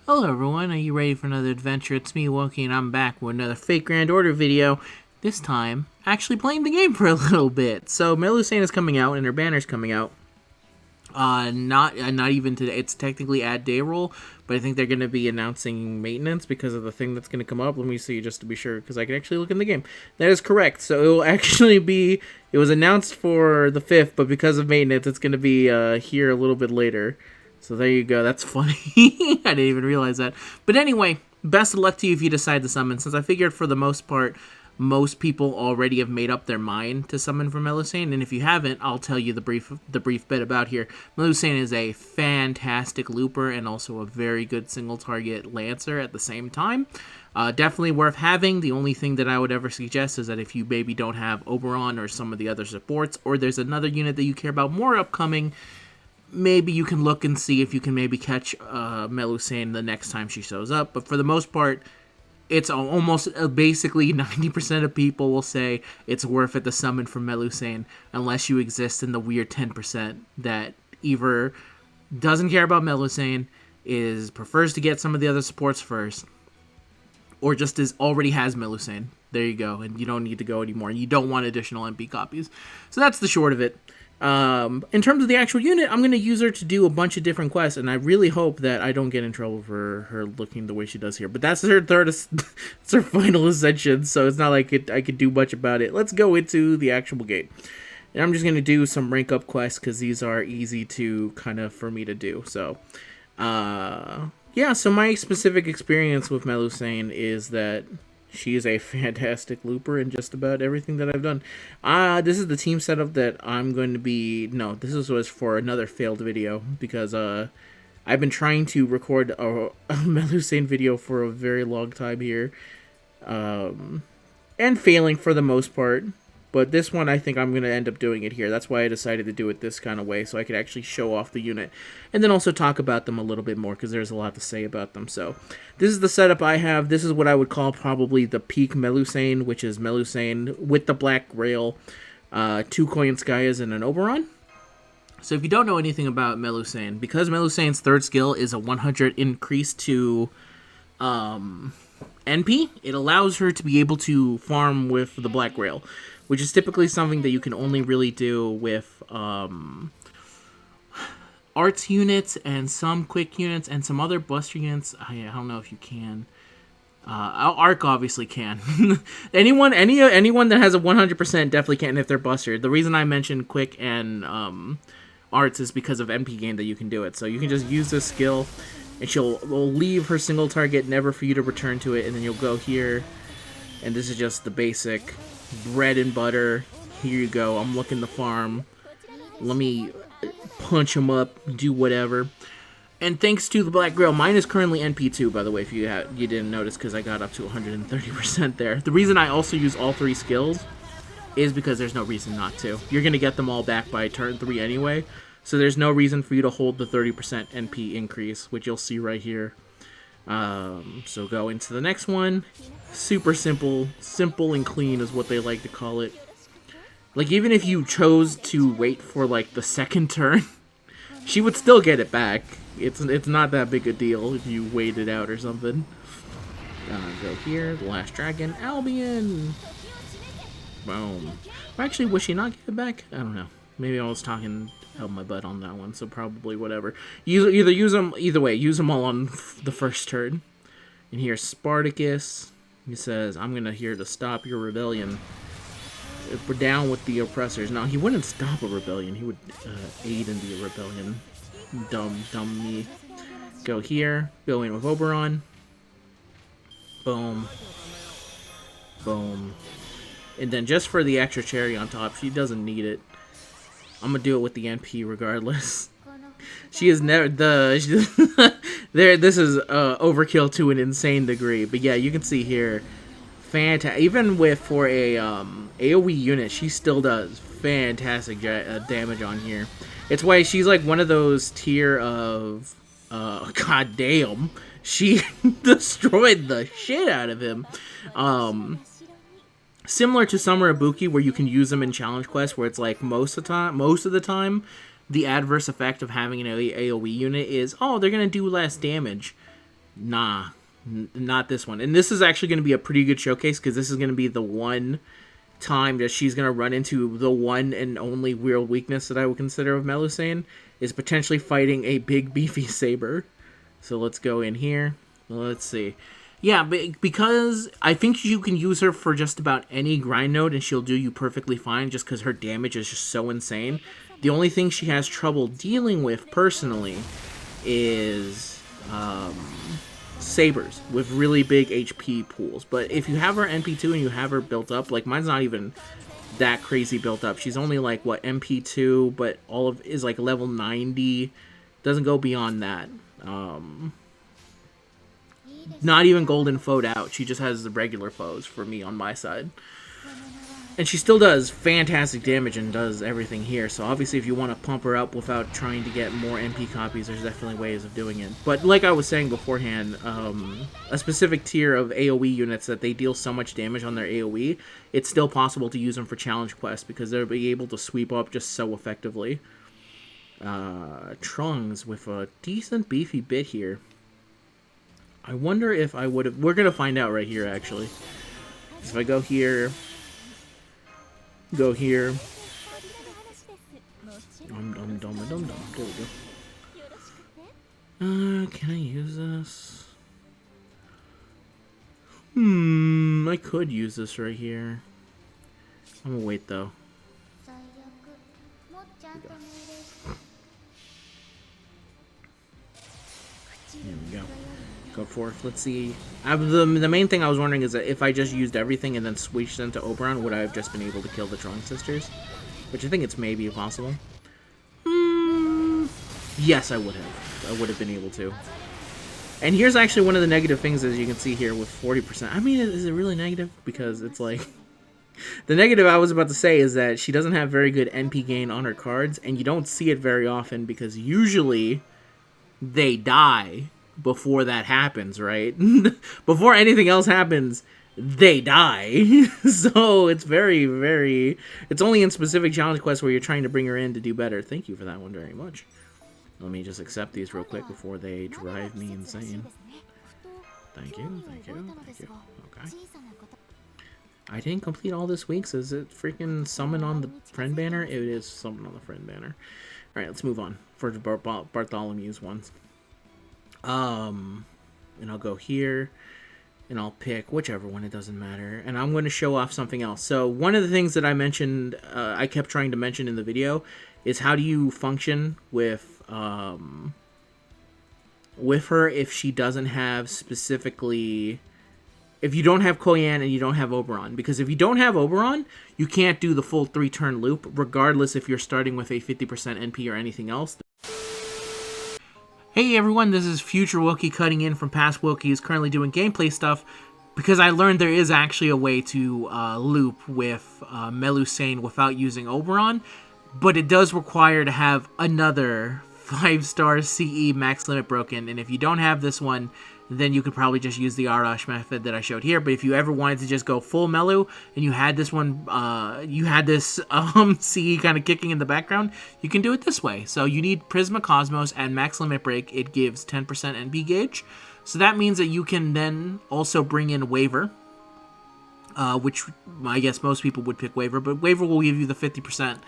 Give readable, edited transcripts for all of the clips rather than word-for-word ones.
Hello everyone, are you ready for another adventure? It's me, Wokey, and I'm back with another Fake Grand Order video. This time, actually playing the game for a little bit. So, Melusine is coming out, and her banner's coming out. Not even today. It's technically at day roll, but I think they're going to be announcing maintenance because of the thing that's going to come up. Let me see just to be sure, because I can actually look in the game. That is correct. So, it will actually be... It was announced for the 5th, but because of maintenance, it's going to be here a little bit later. So there you go. That's funny. I didn't even realize that. But anyway, best of luck to you if you decide to summon, since I figured for the most part, most people already have made up their mind to summon for Melusine, and if you haven't, I'll tell you the brief bit about here. Melusine is a fantastic looper and also a very good single target lancer at the same time. Definitely worth having. The only thing that I would ever suggest is that if you maybe don't have Oberon or some of the other supports, or there's another unit that you care about more upcoming, maybe you can look and see if you can maybe catch Melusine the next time she shows up. But for the most part, it's almost basically 90% of people will say it's worth it to summon for Melusine, unless you exist in the weird 10% that either doesn't care about Melusine, prefers to get some of the other supports first, or just already has Melusine. There you go, and you don't need to go anymore, and you don't want additional MP copies. So that's the short of it. In terms of the actual unit, I'm going to use her to do a bunch of different quests, and I really hope that I don't get in trouble for her looking the way she does here. But that's her it's her final ascension, so it's not like I could do much about it. Let's go into the actual game. And I'm just going to do some rank up quests, because these are easy to kind of for me to do. So, yeah, so my specific experience with Melusine is that she is a fantastic looper in just about everything that I've done. This is the team setup that I'm going to be... No, this was for another failed video, because I've been trying to record a Melusine video for a very long time here, and failing for the most part. But this one, I think I'm going to end up doing it here. That's why I decided to do it this kind of way, so I could actually show off the unit. And then also talk about them a little bit more, because there's a lot to say about them. So, this is the setup I have. This is what I would call probably the peak Melusine, which is Melusine with the black rail, 2 Coin Skyas, and an Oberon. So if you don't know anything about Melusine, because Melusine's third skill is a 100 increase to NP, it allows her to be able to farm with the black rail, which is typically something that you can only really do with arts units and some quick units and some other buster units. I don't know if you can. Arc obviously can. anyone that has a 100% definitely can if they're bustered. The reason I mentioned quick and arts is because of MP gain that you can do it. So you can just use this skill, and will leave her single target, never for you to return to it, and then you'll go here, and this is just the basic bread and butter. Here you go. I'm looking to farm. Let me punch him up, do whatever. And thanks to the black grill, mine is currently NP2, by the way, if you didn't notice, because I got up to 130% there. The reason I also use all 3 skills is because there's no reason not to. You're going to get them all back by turn 3 anyway, so there's no reason for you to hold the 30% NP increase, which you'll see right here. So go into the next one. Super simple and clean is what they like to call it. Like, even if you chose to wait for like the second turn, she would still get it back. It's not that big a deal if you wait it out or something. Go here, the last dragon, Albion. Boom. Actually, would she not give it back? I don't know. Maybe I was talking held my butt on that one, so probably whatever. Either way, use them all on the first turn. And here's Spartacus. He says, I'm here to stop your rebellion. If we're down with the oppressors. Now, he wouldn't stop a rebellion. He would aid in the rebellion. Dumb me. Go here. Go in with Oberon. Boom. Boom. And then just for the extra cherry on top, she doesn't need it. I'm gonna do it with the NP regardless. She is never this is overkill to an insane degree. But yeah, you can see here, fantastic. Even for a AOE unit, she still does fantastic damage on here. It's why she's like one of those tier of god damn, she destroyed the shit out of him. Similar to Summer Ibuki, where you can use them in challenge quests, where it's like most of the time, the adverse effect of having an AoE unit is, oh, they're gonna do less damage. Nah, not this one. And this is actually going to be a pretty good showcase because this is going to be the one time that she's going to run into the one and only real weakness that I would consider of Melusine, is potentially fighting a big beefy saber. So let's go in here. Let's see. Yeah, because I think you can use her for just about any grind node and she'll do you perfectly fine just because her damage is just so insane. The only thing she has trouble dealing with, personally, is sabers with really big HP pools. But if you have her NP2 and you have her built up, like mine's not even that crazy built up. She's only like, what, MP2, but all of is like level 90. Doesn't go beyond that. Not even golden foed out. She just has the regular foes for me on my side. And she still does fantastic damage and does everything here. So obviously if you want to pump her up without trying to get more MP copies, there's definitely ways of doing it. But like I was saying beforehand, a specific tier of AoE units that they deal so much damage on their AoE, it's still possible to use them for challenge quests because they'll be able to sweep up just so effectively. Trunks with a decent beefy bit here. I wonder if I would have... We're going to find out right here, actually. If I go here... Go here. Dum. There we go. Can I use this? I could use this right here. I'm gonna wait, though. Here we go. Go forth. Let's see. The main thing I was wondering is that if I just used everything and then switched into Oberon, would I have just been able to kill the Trunk Sisters? Which I think it's maybe possible. Yes, I would have. I would have been able to. And here's actually one of the negative things, as you can see here, with 40%. I mean, is it really negative? Because it's like... The negative I was about to say is that she doesn't have very good NP gain on her cards, and you don't see it very often because usually they die before that happens, right? Before anything else happens, they die. So it's very, very... It's only in specific challenge quests where you're trying to bring her in to do better. Thank you for that one very much. Let me just accept these real quick before they drive me insane. Thank you. Okay. I didn't complete all this week, so is it freaking summon on the friend banner? It is summon on the friend banner. Alright, let's move on for the Bartholomew's ones. And I'll go here, and I'll pick whichever one, it doesn't matter. And I'm going to show off something else. So one of the things that I mentioned, I kept trying to mention in the video, is how do you function with her if she doesn't have specifically... If you don't have Koyan and you don't have Oberon. Because if you don't have Oberon, you can't do the full 3-turn loop, regardless if you're starting with a 50% NP or anything else. Hey everyone, this is Future Wokey cutting in from Past Wokey, is currently doing gameplay stuff, because I learned there is actually a way to loop with Melusine without using Oberon, but it does require to have another 5-star CE max limit broken, and if you don't have this one, then you could probably just use the Arash method that I showed here. But if you ever wanted to just go full Melu, and you had this one, you had this CE kind of kicking in the background, you can do it this way. So you need Prisma Cosmos and Max Limit Break. It gives 10% NP gauge. So that means that you can then also bring in Waver, which I guess most people would pick Waver, but Waver will give you the 50%.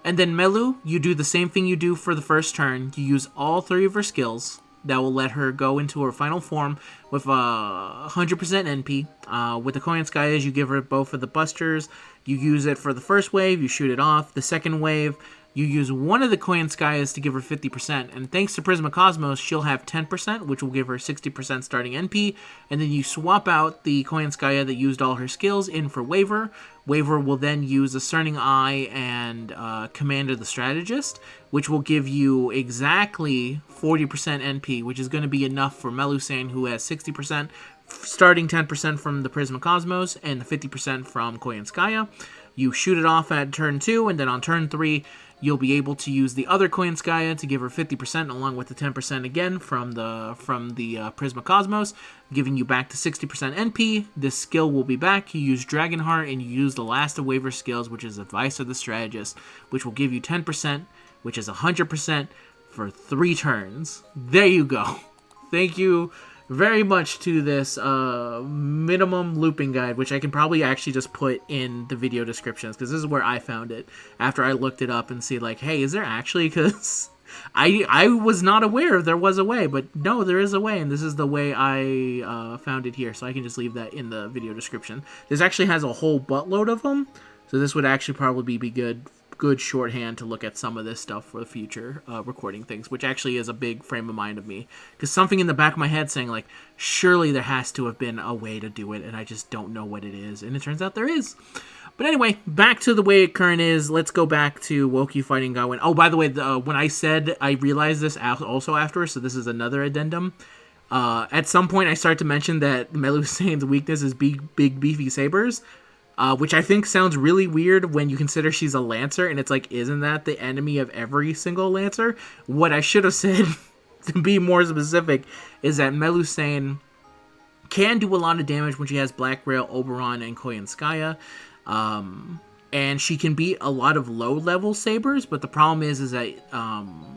And then Melu, you do the same thing you do for the first turn. You use all 3 of her skills. That will let her go into her final form with 100% NP. With the Koyan Skies, you give her both of the busters. You use it for the first wave, you shoot it off. The second wave, you use one of the Koyan Skies to give her 50%. And thanks to Prisma Cosmos, she'll have 10%, which will give her 60% starting NP. And then you swap out the Koyan Skya that used all her skills in for Waver. Waver will then use Discerning Eye and Commander the Strategist, which will give you exactly 40% NP, which is going to be enough for Melusine, who has 60%, starting 10% from the Prisma Cosmos and the 50% from Koyan Skya. You shoot it off at turn 2, and then on turn 3, you'll be able to use the other Koyan Skya to give her 50% along with the 10% again from the Prisma Cosmos, giving you back to 60% NP. This skill will be back. You use Dragonheart and you use the last of Waver's skills, which is Advice of the Strategist, which will give you 10%, which is 100% for 3 turns. There you go. Thank you very much to this minimum looping guide, which I can probably actually just put in the video descriptions, because this is where I found it after I looked it up and see, like, hey, is there actually, because I was not aware there was a way, but no, there is a way, and this is the way I found it here, so I can just leave that in the video description. This actually has a whole buttload of them, so this would actually probably be good shorthand to look at some of this stuff for the future recording things, which actually is a big frame of mind of me, because something in the back of my head saying, like, surely there has to have been a way to do it, and I just don't know what it is, and it turns out there is. But anyway, back to the way it current is. Let's go back to Wokey fighting Gawain. Oh, by the way, when I said I realized this also afterwards, so this is another addendum. At some point, I start to mention that Melusine's weakness is big, beefy sabers. Which I think sounds really weird when you consider she's a Lancer, and it's like, isn't that the enemy of every single Lancer? What I should have said, to be more specific, is that Melusine can do a lot of damage when she has Black Rail, Oberon, and Koyanskaya. And she can beat a lot of low-level sabers, but the problem is that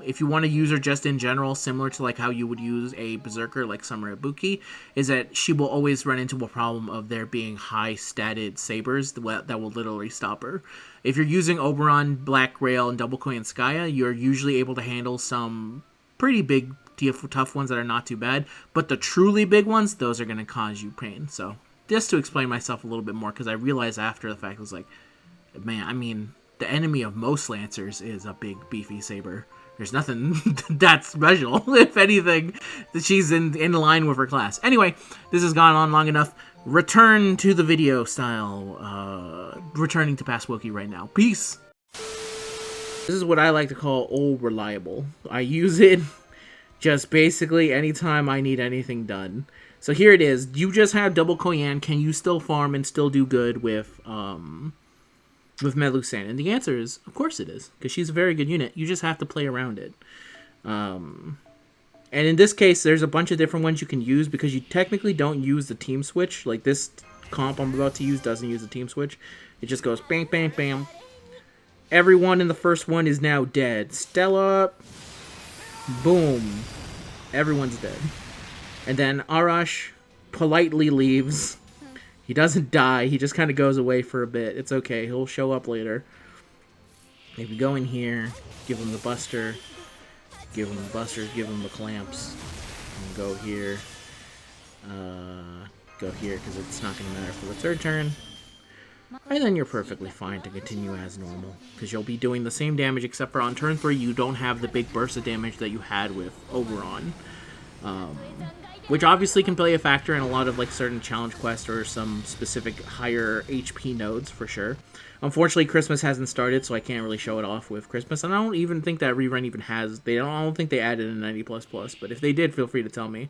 if you want to use her just in general, similar to like how you would use a Berserker like Summer Ibuki, is that she will always run into a problem of there being high-statted sabers that will literally stop her. If you're using Oberon, Black Rail, and Double Koyanskaya, you're usually able to handle some pretty big, tough ones that are not too bad, but the truly big ones, those are going to cause you pain. So, just to explain myself a little bit more, because I realized after the fact, I was like, man, I mean, the enemy of most Lancers is a big, beefy saber. There's nothing that special. If anything, she's in line with her class. Anyway, this has gone on long enough. Return to the video style. Returning to past Wokey right now. Peace! This is what I like to call old reliable. I use it just basically anytime I need anything done. So here it is. You just have double Koyan. Can you still farm and still do good with Melusine? And the answer is, of course it is, because she's a very good unit. You just have to play around it. And in this case, there's a bunch of different ones you can use, because you technically don't use the team switch. Like this comp I'm about to use doesn't use the team switch. It just goes bang, bang, bam. Everyone in the first one is now dead. Stella, boom. Everyone's dead. And then Arash politely leaves. He doesn't die. He just kind of goes away for a bit. It's okay. He'll show up later. If we go in here, give him the Buster, give him the Busters, give him the Clamps, and go here. Go here, because it's not going to matter for the third turn. And then you're perfectly fine to continue as normal, because you'll be doing the same damage, except for on turn 3, you don't have the big burst of damage that you had with Oberon. Which obviously can play a factor in a lot of like certain challenge quests or some specific higher HP nodes for sure. Unfortunately, Christmas hasn't started, so I can't really show it off with Christmas, and I don't even think that rerun even has. I don't think they added a 90++, but if they did, feel free to tell me.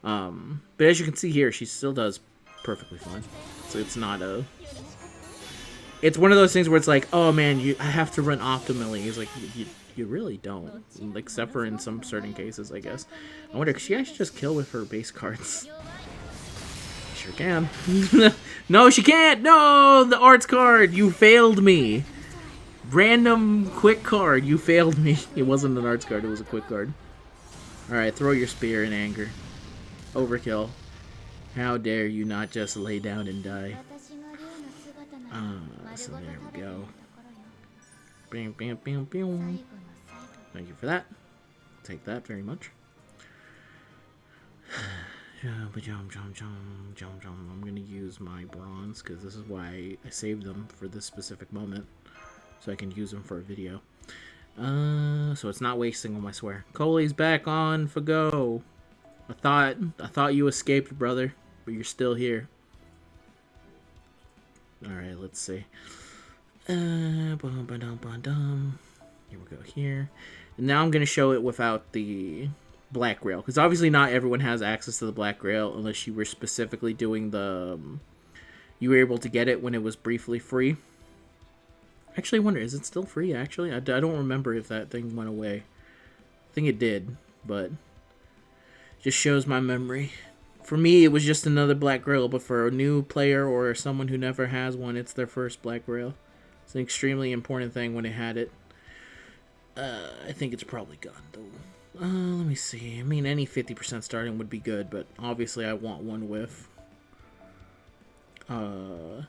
But as you can see here, she still does perfectly fine. So it's not a. It's one of those things where it's like, oh man, I have to run optimally. It's like you really don't, except for in some certain cases, I guess. I wonder, could she actually just kill with her base cards? Sure can. No, she can't! No! The arts card! You failed me! Random quick card, you failed me. It wasn't an arts card, it was a quick card. Alright, throw your spear in anger. Overkill. How dare you not just lay down and die. So there we go. Bam, bam, bam, bam. Thank you for that. Take that very much. I'm going to use my bronze, because this is why I saved them for this specific moment. So I can use them for a video. So it's not wasting them, I swear. Coley's back on FGO. I thought you escaped, brother, but you're still here. Alright, let's see. Here we go here. And now I'm going to show it without the Black Rail, because obviously not everyone has access to the Black Rail unless you were specifically doing the... you were able to get it when it was briefly free. Actually, I wonder, is it still free, actually? I don't remember if that thing went away. I think it did, but... just shows my memory. For me, it was just another Black Rail, but for a new player or someone who never has one, it's their first Black Rail. It's an extremely important thing when it had it. I think it's probably gone, though. Let me see. I mean, any 50% starting would be good, but obviously I want one whiff. Oh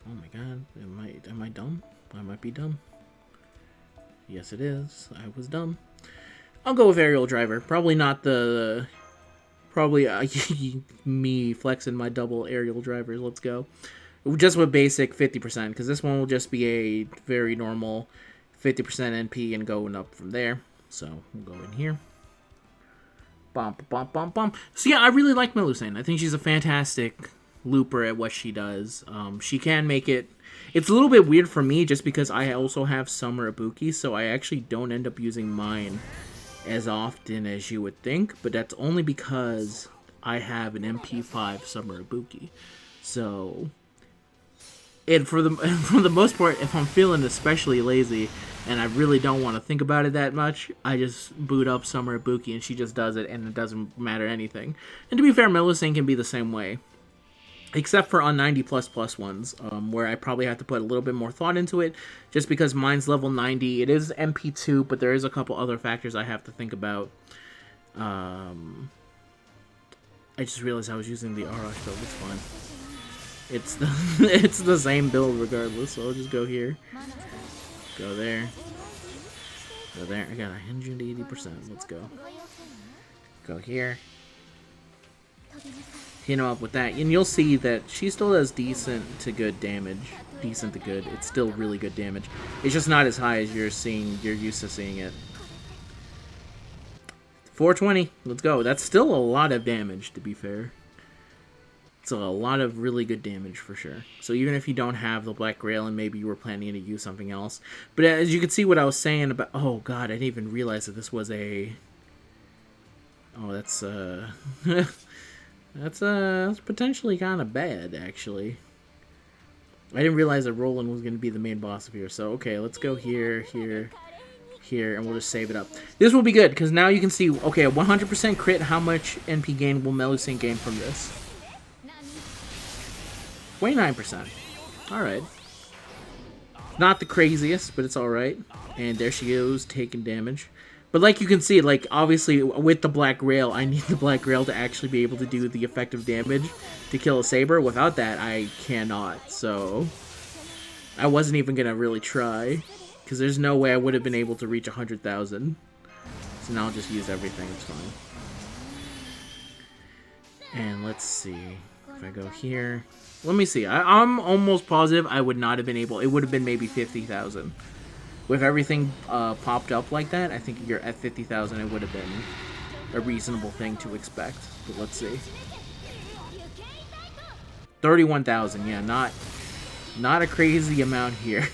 my god, am I dumb? I might be dumb. Yes, it is. I was dumb. I'll go with aerial driver. Probably not the... Probably me flexing my double aerial drivers. Let's go. Just with basic 50%, because this one will just be a very normal 50% NP and going up from there. So we'll go in here. Bump, bump, bump, bump. So yeah, I really like Melusine. I think she's a fantastic looper at what she does. She can make it... It's a little bit weird for me just because I also have Summer Ibuki, so I actually don't end up using mine as often as you would think, but that's only because I have an MP5 Summer Ibuki. So, and for the most part, if I'm feeling especially lazy and I really don't want to think about it that much, I just boot up Summer Ibuki and she just does it, and it doesn't matter anything. And to be fair, Melusine can be the same way. Except for on 90++ ones, where I probably have to put a little bit more thought into it, just because mine's level 90. It is MP2, but there is a couple other factors I have to think about. I just realized I was using the Arash build. It's fine. It's the it's the same build regardless, so I'll just go here. Go there. Go there. I got 180%. Let's go. Go here. Hit him up with that, and you'll see that she still does decent to good damage. Decent to good. It's still really good damage. It's just not as high as you're used to seeing it. 420. Let's go. That's still a lot of damage, to be fair. It's a lot of really good damage for sure. So even if you don't have the Black Grail and maybe you were planning to use something else. But as you can see what I was saying about... Oh god, I didn't even realize that this was a... Oh, that's That's potentially kind of bad, actually. I didn't realize that Roland was going to be the main boss of here. So, okay, let's go here, here, here, and we'll just save it up. This will be good, because now you can see, okay, 100% crit, how much NP gain will Melusine gain from this? 29%. Alright. Not the craziest, but it's alright. And there she goes, taking damage. But like you can see, like, obviously, with the Black Grail, I need the Black Grail to actually be able to do the effective damage to kill a Saber. Without that, I cannot. So, I wasn't even going to really try. Because there's no way I would have been able to reach 100,000. So now I'll just use everything. It's fine. And let's see. If I go here... Let me see. I'm almost positive I would not have been able... It would have been maybe 50,000. With everything popped up like that, I think you're at 50,000. It would have been a reasonable thing to expect. But let's see. 31,000. Yeah, not a crazy amount here.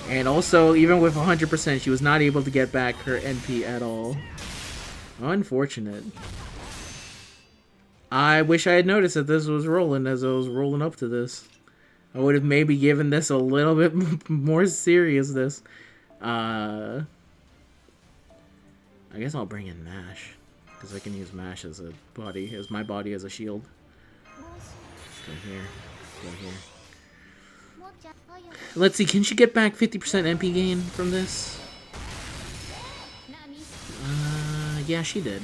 And also, even with 100%, she was not able to get back her NP at all. Unfortunate. I wish I had noticed that this was rolling as I was rolling up to this. I would have maybe given this a little bit more seriousness. I guess I'll bring in Mash, because I can use Mash as a body, as my body as a shield. Go here, go here. Let's see, can she get back 50% MP gain from this? Yeah, she did.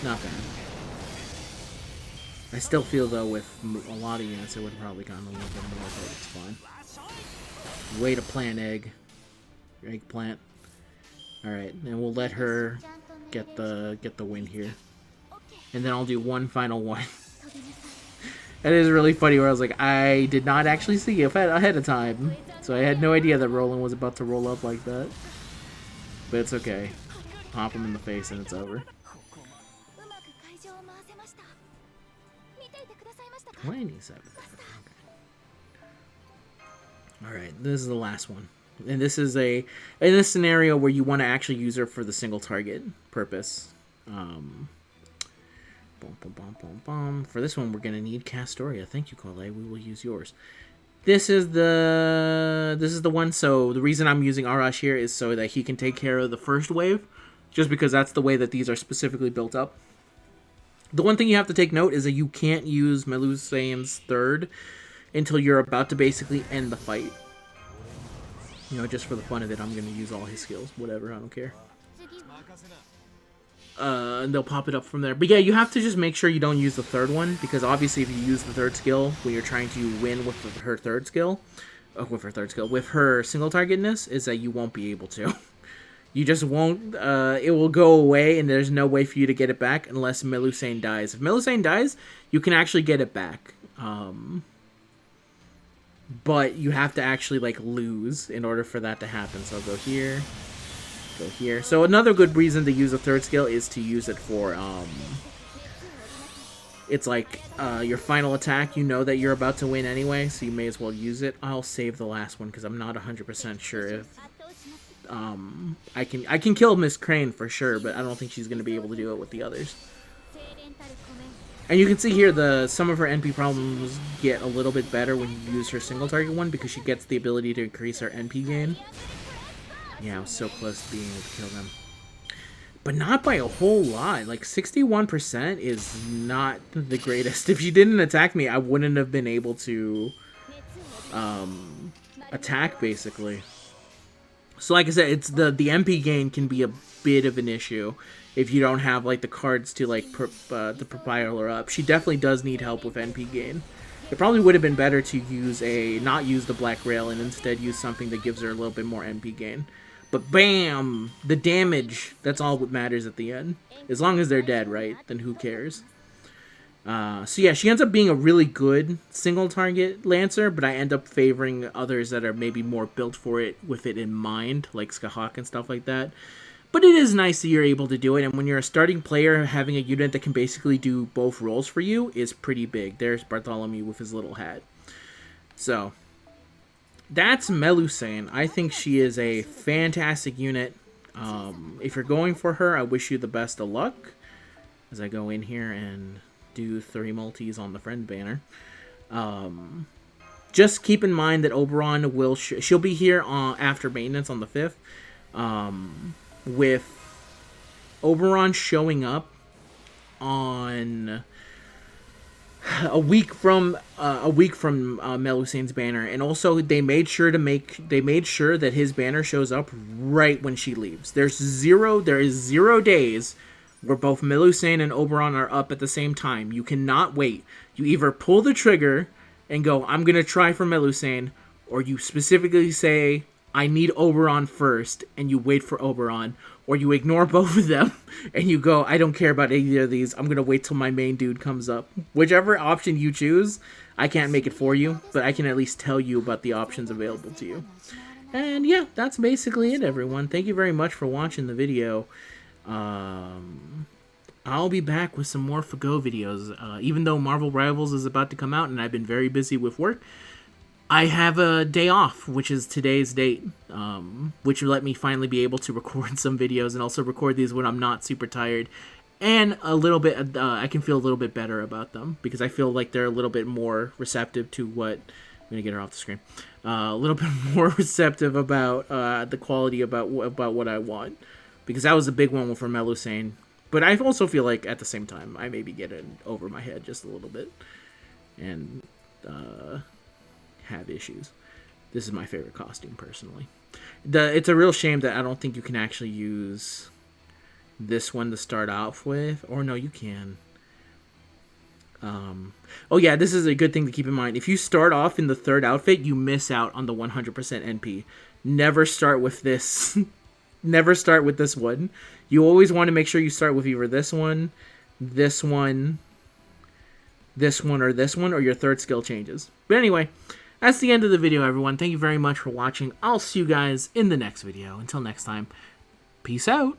Not bad. I still feel, though, with a lot of units, it would have probably gone a little bit more, but it's fine. Way to plant egg. Eggplant. Alright, and we'll let her get the win here. And then I'll do one final one. That is really funny, where I was like, I did not actually see it ahead of time. So I had no idea that Roland was about to roll up like that. But it's okay. Pop him in the face and it's over. 27. Alright, this is the last one. And this is in this scenario where you want to actually use her for the single target purpose. For this one, we're going to need Castoria. Thank you, Colette. We will use yours. This is the one, so the reason I'm using Arash here is so that he can take care of the first wave, just because that's the way that these are specifically built up. The one thing you have to take note is that you can't use Melusine's third until you're about to basically end the fight. You know, just for the fun of it, I'm going to use all his skills. Whatever, I don't care. And they'll pop it up from there. But yeah, you have to just make sure you don't use the third one, because obviously if you use the third skill when you're trying to win with her third skill, with her single targetness, is that you won't be able to. You just won't, it will go away, and there's no way for you to get it back unless Melusine dies. If Melusine dies, you can actually get it back. But you have to actually, like, lose in order for that to happen. So I'll go here, go here. So another good reason to use a third skill is to use it for, it's like, your final attack. You know that you're about to win anyway, so you may as well use it. I'll save the last one, because I'm not 100% sure if, I can kill Miss Crane for sure, but I don't think she's going to be able to do it with the others. And you can see here some of her NP problems get a little bit better when you use her single target one, because she gets the ability to increase her NP gain. Yeah, I was so close to being able to kill them. But not by a whole lot. Like, 61% is not the greatest. If she didn't attack me, I wouldn't have been able to attack, basically. So like I said, it's the MP gain can be a bit of an issue if you don't have, like, the cards to, like, to propel her up. She definitely does need help with NP gain. It probably would have been better to not use the Black Rail and instead use something that gives her a little bit more NP gain. But bam! The damage, that's all what matters at the end. As long as they're dead, right? Then who cares? So yeah, she ends up being a really good single target Lancer, but I end up favoring others that are maybe more built for it with it in mind, like Skahawk and stuff like that. But it is nice that you're able to do it, and when you're a starting player, having a unit that can basically do both roles for you is pretty big. There's Bartholomew with his little hat. So, that's Melusine. I think she is a fantastic unit. If you're going for her, I wish you the best of luck. As I go in here and do 3 multis on the friend banner. Just keep in mind that Oberon will... she'll be here after maintenance on the 5th. With Oberon showing up on a week from Melusine's banner, and also they made sure that his banner shows up right when she leaves. There is 0 days where both Melusine and Oberon are up at the same time. You cannot wait. You either pull the trigger and go, I'm gonna try for Melusine, or you specifically say, I need Oberon first, and you wait for Oberon, or you ignore both of them, and you go, I don't care about either of these, I'm going to wait till my main dude comes up. Whichever option you choose, I can't make it for you, but I can at least tell you about the options available to you. And yeah, that's basically it, everyone. Thank you very much for watching the video. I'll be back with some more FGO videos, even though Marvel Rivals is about to come out, and I've been very busy with work. I have a day off, which is today's date, which will let me finally be able to record some videos and also record these when I'm not super tired. And a little bit, I can feel a little bit better about them because I feel like they're a little bit more receptive to what... I'm going to get her off the screen. A little bit more receptive about the quality about what I want. Because that was a big one for Melusine. But I also feel like, at the same time, I may be getting over my head just a little bit. And, have issues. This is my favorite costume, personally. It's a real shame that I don't think you can actually use this one to start off with. Or no, you can. Oh yeah, this is a good thing to keep in mind. If you start off in the 3rd outfit, you miss out on the 100% NP. Never start with this. Never start with this one. You always want to make sure you start with either this one, this one, this one, or this one, or your 3rd skill changes. But anyway... that's the end of the video, everyone. Thank you very much for watching. I'll see you guys in the next video. Until next time, peace out.